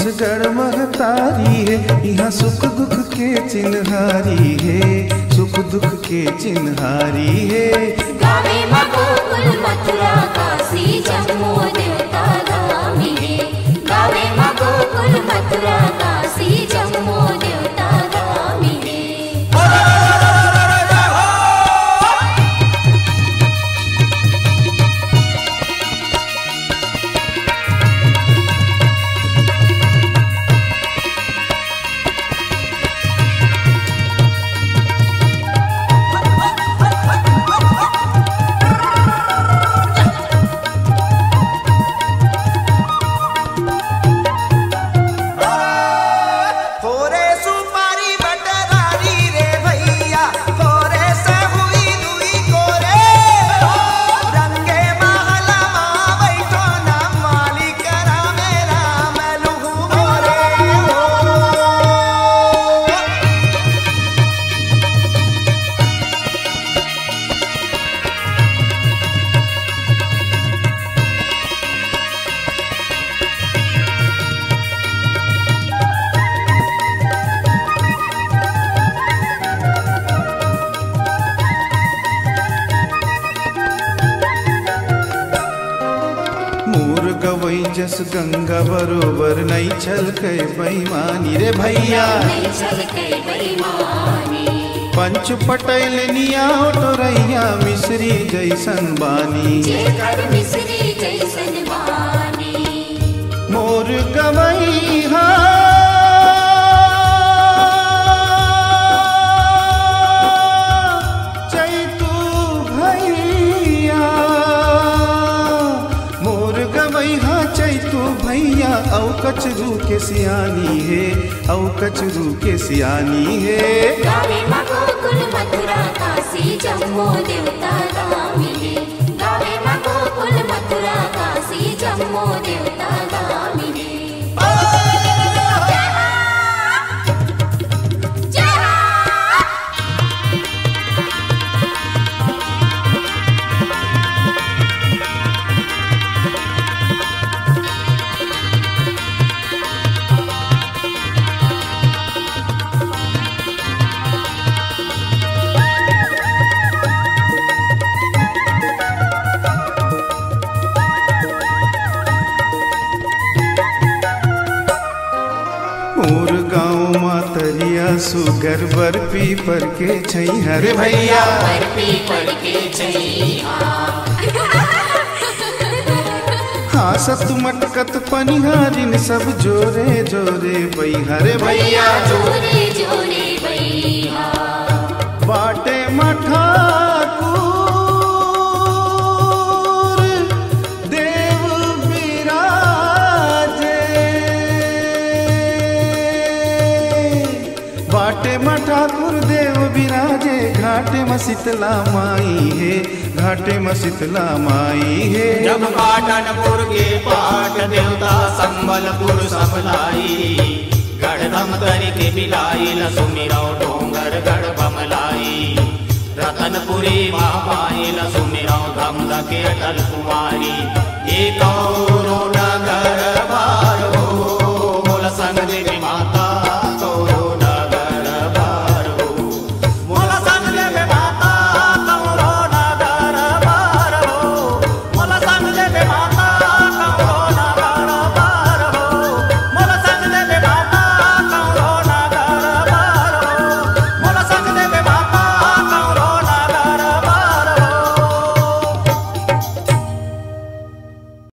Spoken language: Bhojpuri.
बंसगढ़ महतारी है, यहाँ सुख दुख के चिन्हारी है, सुख दुख के चिन्हारी है। गावे माँ गोकुल मथुरा काशी जम्मू देवता गामी है, गावे माँ गोकुल मथुरा काशी जम्मू देवता गामी है। गवई जस गंगा बरोबर नहीं छलके बेईमानी रे भैया, नहीं छलके बेईमानी। पंच पटेल निया टोरैया मिश्री जैसन बानी, जेकर मिश्री जैसन बानी। मोर गवई हा चैतू भैया, चैतू भैया औ कचरू के सियानी है, औ कचरू के सियानी है। गावे माँ गोकुल मथुरा काशी जम्मू देवता गामी है, गावे माँ गोकुल मथुरा काशी जम्मू देवता गामी है। मोर गाँव मातरिया सुगर बर पीपर के छई हरे भैया, बर पीपर के छई हाँ सत मटकत पनिहारिन सब जोरे जोरे बई हरे भैया, जोरे जोरे भैया। बाटे मठा बाटे में ठाकुर देव विराजे, घाटे में शीतला माई है, घाटे में शीतला माई है। जब पाटनपुर के पाट देवता संबलपुर सबलाई, गढ़धम करके बिलाई न सुमिरो डोंगर गढ़ बमलाई। रतनपुरी महामाई न सुमिरो धम के अटल कुमारी, एक और नगर